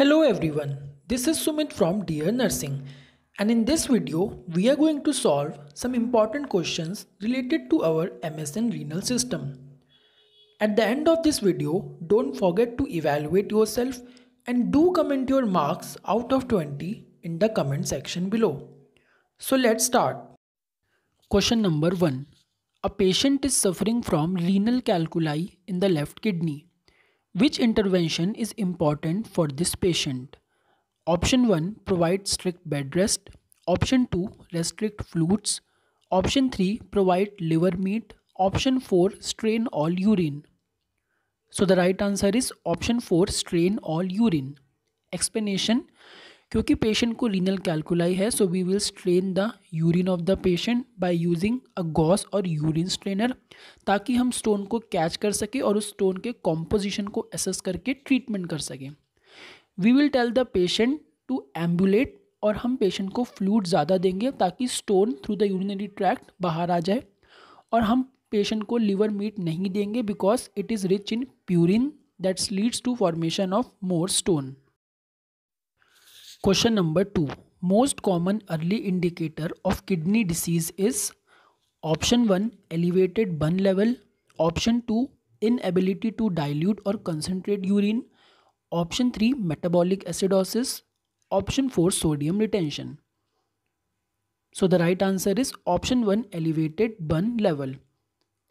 Hello everyone, this is Sumit from Dear Nursing, and in this video we are going to solve some important questions related to our MSN renal system. At the end of this video, don't forget to evaluate yourself and do comment your marks out of 20 in the comment section below. So let's start. Question number 1. A patient is suffering from renal calculi in the left kidney. Which intervention is important for this patient? Option 1. Provide strict bed rest. Option 2. Restrict fluids. Option 3. Provide liver meat. Option 4. Strain all urine. So the right answer is option 4. Strain all urine. Explanation. क्योंकि patient को renal calculi है so we will strain the urine of the patient by using a gauze or urine strainer, ताकि हम stone को catch कर सके और उस स्टोन के कॉम्पोजिशन को एसेस करके ट्रीटमेंट कर सकें. We will tell the patient to ambulate और हम पेशेंट को फ्लूइड ज़्यादा देंगे ताकि stone through the urinary tract बाहर आ जाए. और हम पेशेंट को लिवर मीट नहीं देंगे because it is rich in purine that's leads to formation of more stone. Question number 2. Most common early indicator of kidney disease is option 1. Elevated Bunn level. Option 2. Inability to dilute or concentrate urine. Option 3. Metabolic acidosis. Option 4. Sodium retention. So the right answer is option 1. Elevated Bunn level.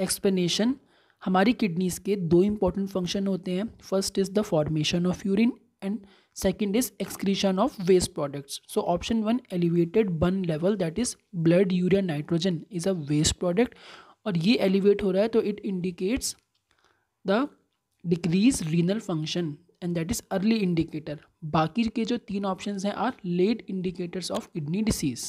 Explanation. हमारी kidneys के दो important function होते हैं. First is the formation of urine and second is excretion of waste products. So option 1 elevated Bunn level, that is blood urea nitrogen, is a waste product और ये elevate हो रहा है तो it indicates the decrease renal function and that is early indicator. बाकी के जो तीन options हैं are late indicators of kidney disease.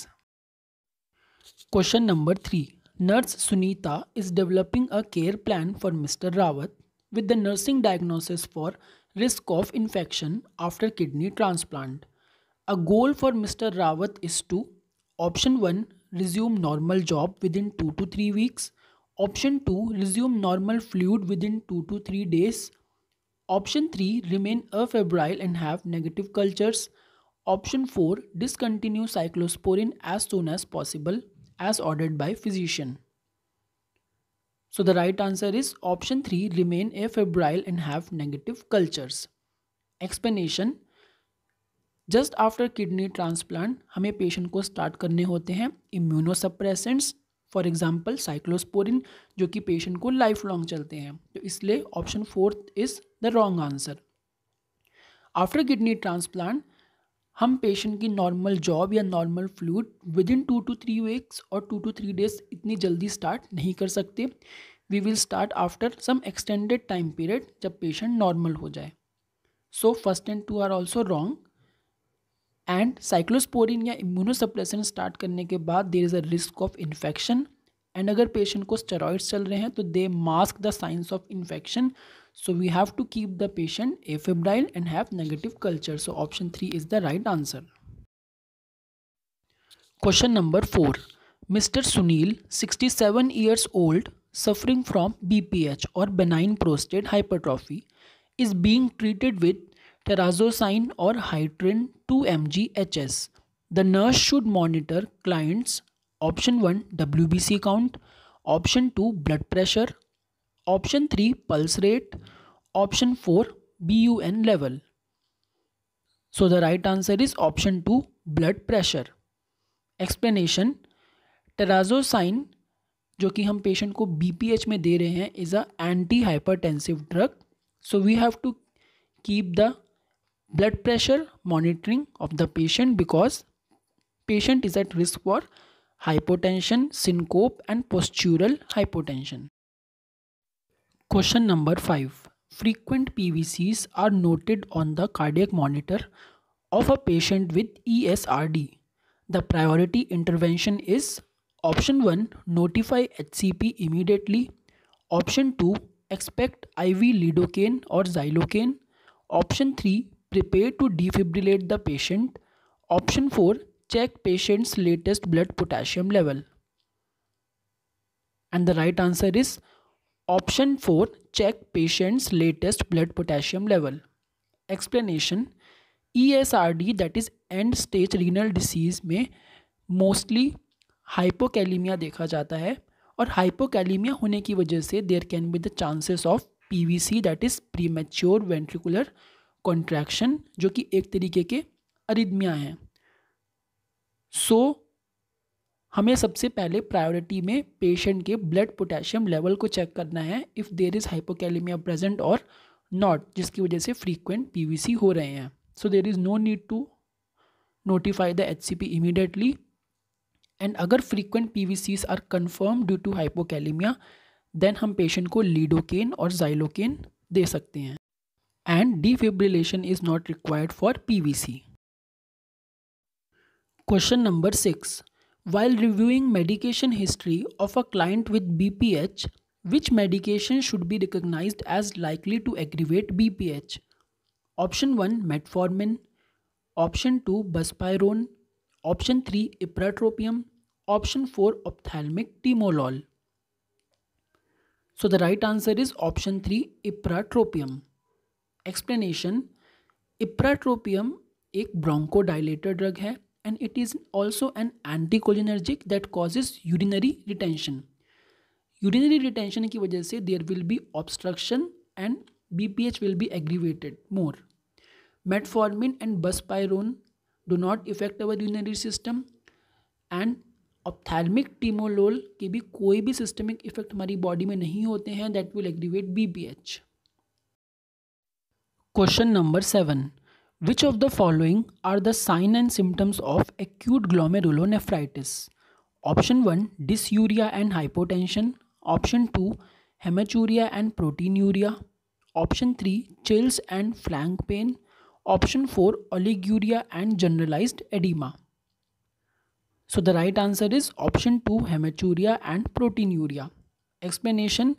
Question number 3. Nurse Sunita is developing a care plan for Mr. Rawat with the nursing diagnosis for risk of infection after kidney transplant. A goal for Mr. Rawat is to option 1. Resume normal job within 2 to 3 weeks. Option 2. Resume normal fluid within 2 to 3 days. Option 3. Remain afebrile and have negative cultures. Option 4. Discontinue cyclosporin as soon as possible as ordered by physician. So the right answer is option 3. Remain afebrile and have negative cultures. Explanation. Just after kidney transplant हमें patient को start करने होते हैं immunosuppressants, for example cyclosporin, जो कि patient को life long चलते हैं. तो इसलिए option 4 is the wrong answer. After kidney transplant हम पेशेंट की नॉर्मल जॉब या normal fluid with in 2 to 3 weeks और 2 to 3 डेज इतनी जल्दी स्टार्ट नहीं कर सकते. We will start after some extended time period जब पेशेंट नॉर्मल हो जाए. So first and 2 are also wrong. And cyclosporine या इम्यूनोसप्रेशन स्टार्ट करने के बाद there is a risk of infection, and अगर पेशेंट को स्टेरॉइड्स चल रहे हैं तो they mask the signs of infection. So we have to keep the patient afebrile and have negative culture. So option 3 is the right answer. Question number 4. Mr. Sunil, 67 years old, suffering from BPH or benign prostate hypertrophy, is being treated with terazosin or Hytrin 2 mg HS. The nurse should monitor client's option 1 WBC count, option 2 blood pressure, option 3 pulse rate, option 4 BUN level. So the right answer is option 2 blood pressure. Explanation. टेराजोसाइन जो कि हम patient को BPH में दे रहे हैं is a anti hypertensive drug. So we have to keep the blood pressure monitoring of the patient because patient is at risk for hypotension, syncope and postural hypotension. Question number 5. Frequent PVCs are noted on the cardiac monitor of a patient with ESRD. The priority intervention is option 1. Notify HCP immediately. Option 2. Expect IV lidocaine or xylocaine. Option 3. Prepare to defibrillate the patient. Option 4. Check patient's latest blood potassium level. And the right answer is option 4. Check patient's latest blood potassium level. Explanation. ESRD that is end stage renal disease में mostly hypokalemia देखा जाता है, और hypokalemia होने की वजह से there can be the chances of PVC that is premature ventricular contraction, जो कि एक तरीके के अरिदमिया हैं। सो हमें सबसे पहले प्रायोरिटी में पेशेंट के ब्लड पोटेशियम लेवल को चेक करना है if there is hypokalemia present और नॉट, जिसकी वजह से फ्रीक्वेंट PVC हो रहे हैं। So there is no need to notify the HCP immediately, and अगर frequent PVCs are confirm due to hypokalemia then हम पेशेंट को लीडोकेन और जाइलोकेन दे सकते हैं, and defibrillation is not required for PVC। Question number 6. While reviewing medication history of a client with BPH, which medication should be recognized as likely to aggravate BPH? Option 1 metformin, Option 2 buspirone, Option 3 ipratropium, Option 4 ophthalmic timolol. So the right answer is Option 3 ipratropium. Explanation: ipratropium एक bronchodilator drug है and it is also an anticholinergic that causes urinary retention. Urinary retention की वजह से there will be obstruction and BPH will be aggravated more. Metformin and buspirone do not affect our urinary system, and ophthalmic timolol के भी कोई भी systemic effect हमारी body में नहीं होते हैं that will aggravate BPH. Question number 7. Which of the following are the signs and symptoms of acute glomerulonephritis? Option 1 dysuria and hypotension, Option 2 hematuria and proteinuria, Option 3 chills and flank pain, Option 4 oliguria and generalized edema. So the right answer is Option 2 hematuria and proteinuria. Explanation: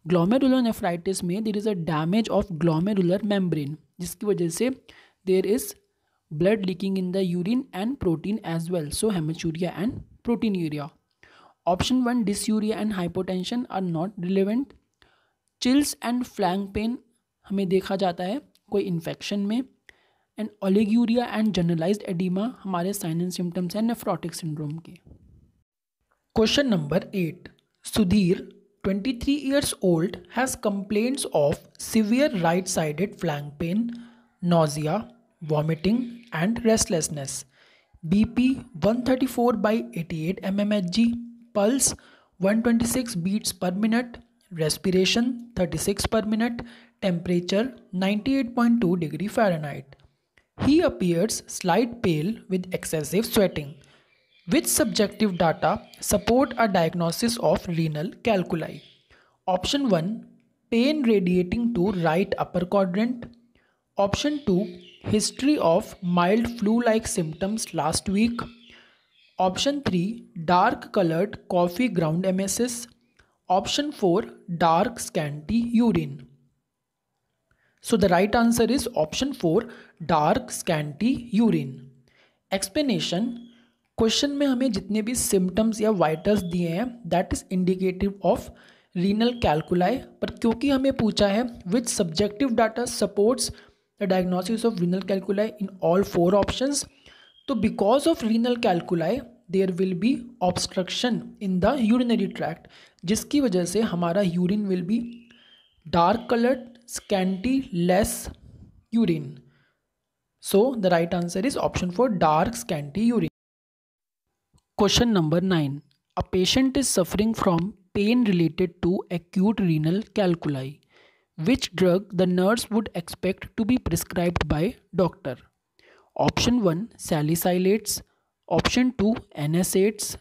glomerulonephritis में there is a damage of glomerular membrane, जिसकी वजह से there is blood leaking in the urine and protein as well. So hematuria and proteinuria. Option 1 dysuria and hypotension are not relevant. Chills and flank pain हमें देखा जाता है कोई infection में, and oliguria and generalised oedema हमारे sign and symptoms हैं nephrotic syndrome के। Question number 8. Sudhir 23 years old has complaints of severe right-sided flank pain, nausea, vomiting and restlessness. BP 134/88 mmHg, pulse 126 beats per minute, respiration 36 per minute, temperature 98.2 degree Fahrenheit. He appears slight pale with excessive sweating. Which subjective data support a diagnosis of renal calculi? Option 1 pain radiating to right upper quadrant, Option 2 history of mild flu-like symptoms last week, Option 3 dark colored coffee ground emesis, Option 4 dark scanty urine. So the right answer is Option 4 dark scanty urine. Explanation: question में हमें जितने भी symptoms या vitals दिए हैं that is indicative of renal calculi, पर क्योंकि हमें पूछा है which subjective data supports the diagnosis of renal calculi in all 4 options, तो because of renal calculi there will be obstruction in the urinary tract, जिसकी वजह से हमारा urine will be dark coloured, scanty, less urine. So the right answer is option 4 dark scanty urine. Question number 9. A patient is suffering from pain related to acute renal calculi. Which drug the nurse would expect to be prescribed by doctor? Option 1 salicylates, Option 2 NSAIDs,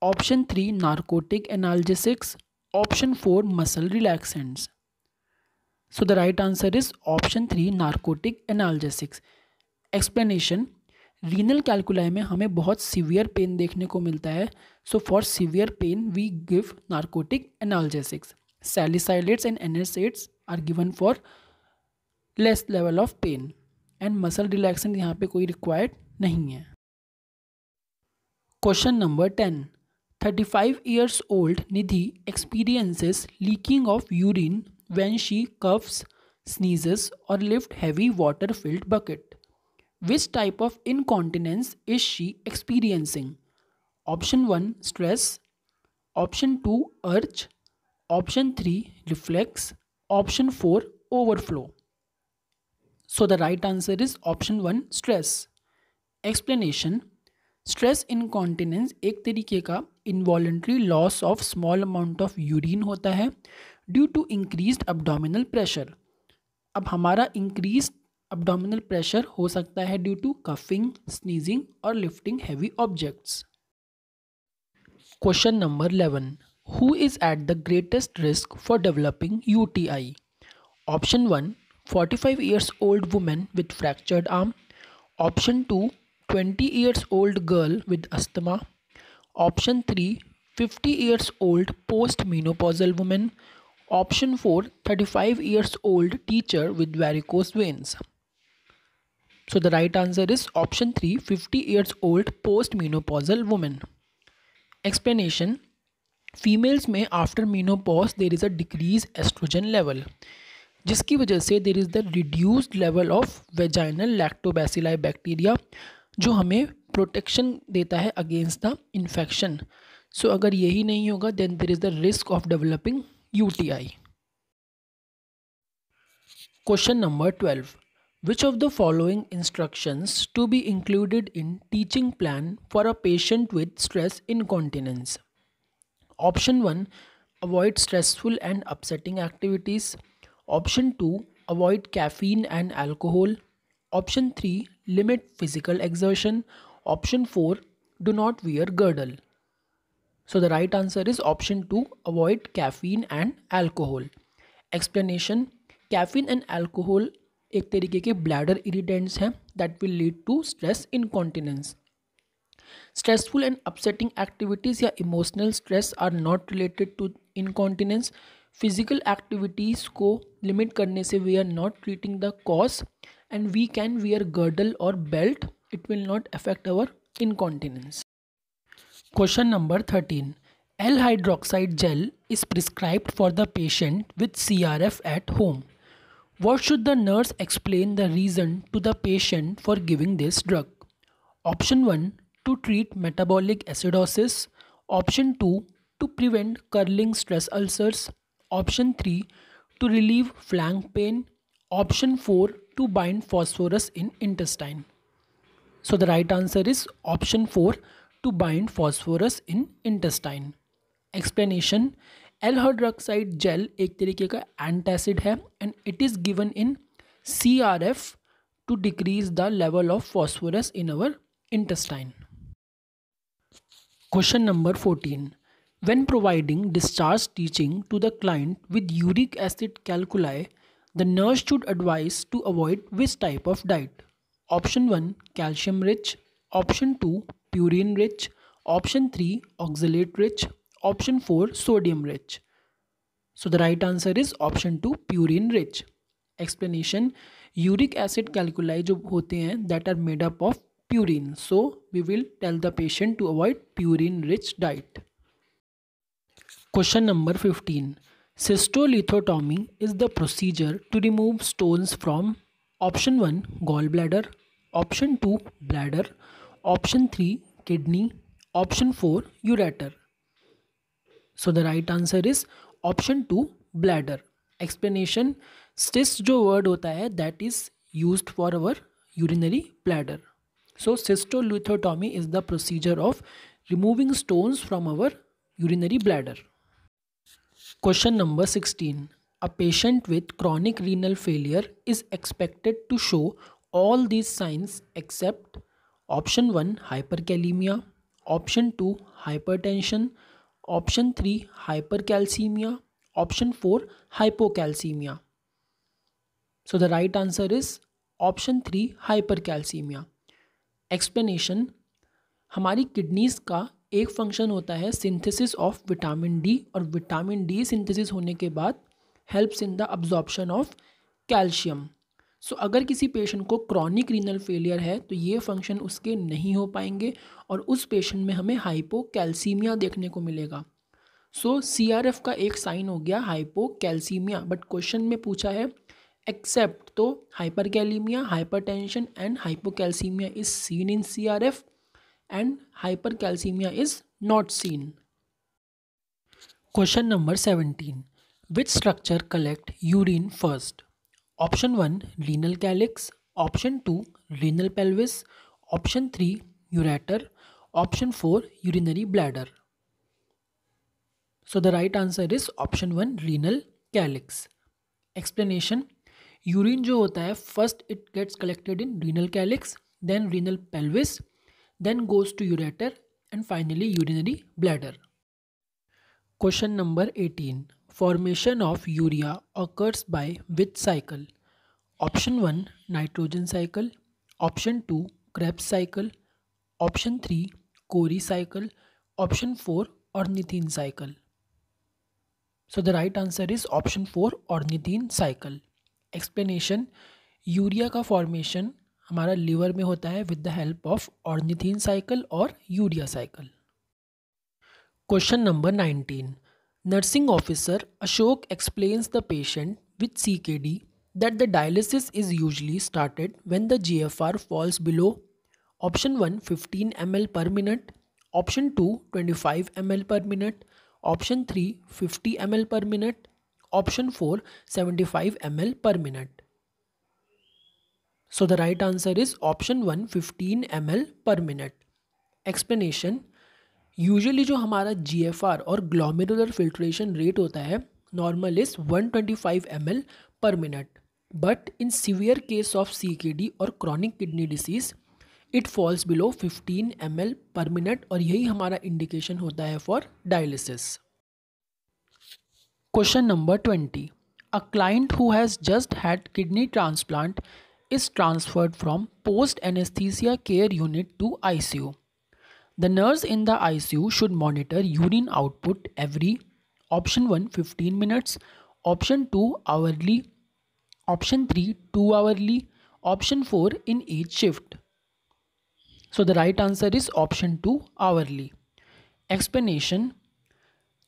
Option 3 narcotic analgesics, Option 4 muscle relaxants. So the right answer is Option 3 narcotic analgesics. Explanation: renal calculi में हमें बहुत severe pain देखने को मिलता है, so for severe pain we give narcotic analgesics. Salicylates and NSAIDs are given for less level of pain, and muscle relaxant यहाँ पे कोई रिक्वायर्ड नहीं है. Question number 10. 35 years old Nidhi experiences leaking of urine when she coughs, sneezes or lift heavy water filled bucket. Which type of incontinence is she experiencing? Option 1 stress, option 2 urge, option 3 reflex, option 4 overflow. So the right answer is option 1 stress. Explanation. Stress incontinence एक तरीके का involuntary loss of small amount of urine होता है due to increased abdominal pressure. अब हमारा increased abdominal pressure हो सकता है ड्यू टू कफिंग, स्नीजिंग और lifting heavy objects. Question number 11, who is at the greatest risk for developing UTI? Option 1 45 years old woman with fractured arm, option 2 20 years old girl with asthma, option 3 50 years old postmenopausal woman, option 4 35 years old teacher with varicose veins. So the right answer is option 3 50 years old postmenopausal woman. Explanation. Females में after menopause there is a decrease estrogen level, जिसकी वजह से देर is the reduced level of vaginal lactobacilli bacteria जो हमें protection देता है against the infection. सो अगर यही नहीं होगा then there is the risk of developing UTI. Question number 12, which of the following instructions to be included in teaching plan for a patient with stress incontinence? Option 1 avoid stressful and upsetting activities, option 2 avoid caffeine and alcohol, option 3 limit physical exertion, option 4 do not wear girdle. So the right answer is option 2 avoid caffeine and alcohol. Explanation. Caffeine and alcohol एक तरीके के bladder irritants हैं that will lead to stress incontinence. Stressful and upsetting activities या emotional stress are not related to incontinence. Physical activities को limit करने से we are not treating the cause and we can wear girdle और belt, it will not affect our incontinence. Question number 13, L hydroxide gel is prescribed for the patient with CRF at home. What should the nurse explain the reason to the patient for giving this drug? Option 1 to treat metabolic acidosis, option 2 to prevent curling stress ulcers, option 3 to relieve flank pain, option 4 to bind phosphorus in intestine. So the right answer is option 4 to bind phosphorus in intestine. Explanation. L-hydroxide gel एक तरीके का antacid है and it is given in CRF to decrease the level of phosphorus in our intestine. Question number 14. When providing discharge teaching to the client with uric acid calculi, the nurse should advise to avoid which type of diet? Option 1 calcium rich, option 2 purine rich, option 3 oxalate rich, option 4 sodium rich. So the right answer is option 2 purine rich. Explanation. Uric acid calculi जो होते हैं that are made up of purine, so we will tell the patient to avoid purine rich diet. Question number 15. Cystolithotomy is the procedure to remove stones from option 1 gallbladder, option 2 bladder, option 3 kidney, option 4 ureter. So the right answer is option 2 bladder. Explanation. Cyst जो word होता है that is used for our urinary bladder. So cystolithotomy is the procedure of removing stones from our urinary bladder. Question number 16. A patient with chronic renal failure is expected to show all these signs except option 1 hyperkalemia, option 2 hypertension, option 3 hypercalcemia, option 4 hypocalcemia. So the right answer is option 3 hypercalcemia. Explanation. हमारी kidneys का एक function होता है synthesis of vitamin D, और vitamin D synthesis होने के बाद helps in the absorption of calcium. So अगर किसी पेशेंट को क्रॉनिक रीनल फेलियर है तो ये फंक्शन उसके नहीं हो पाएंगे और उस पेशेंट में हमें हाइपोकैल्सीमिया देखने को मिलेगा. सो CRF का एक साइन हो गया हाइपोकैल्सीमिया, बट क्वेश्चन में पूछा है except though hyperkalemia, hypertension and hypocalcemia is seen in CRF and hypercalcemia is not seen. Question number 17. Which structure collect urine first? Option 1 renal calyx, option 2 renal pelvis, option 3 ureter, option 4 urinary bladder. So the right answer is option 1 renal calyx. Explanation. Urine जो होता है first it gets collected in renal calyx, then renal pelvis, then goes to ureter and finally urinary bladder. Question number 18. Formation of urea occurs by which cycle? Option 1 nitrogen cycle, option 2 Krebs cycle, option 3 Cori cycle, option 4 ornithine cycle. So the right answer is option 4 ornithine cycle. Explanation. Urea का formation हमारा liver में होता है with the help of ornithine cycle और urea cycle. Question number 19. Nursing officer Ashok explains the patient with CKD that the dialysis is usually started when the GFR falls below option 1 15 ml per minute, option 2 25 ml per minute, option 3 50 ml per minute, option 4 75 ml per minute. So the right answer is option 1 15 ml per minute. Explanation. Usually जो हमारा GFR or glomerular filtration rate होता है normal is 125 ml per minute, but in severe case of CKD or chronic kidney disease it falls below 15 ml per minute और यही हमारा indication होता है for dialysis. Question number 20. A client who has just had kidney transplant is transferred from post anaesthesia care unit to ICU. The nurse in the ICU should monitor urine output every option 1 15 minutes, option 2 hourly, option 3 2 hourly, option 4 in each shift. So the right answer is option 2 hourly. Explanation.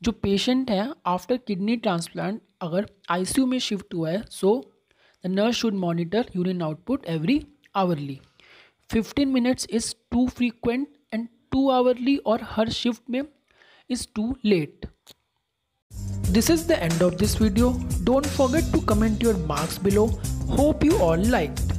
जो patient है after kidney transplant अगर ICU में shift हुआ है so the nurse should monitor urine output every hourly. 15 minutes is too frequent and 2 hourly और हर शिफ्ट में is too late. This is the end of this video. Don't forget to comment your marks below. Hope you all liked.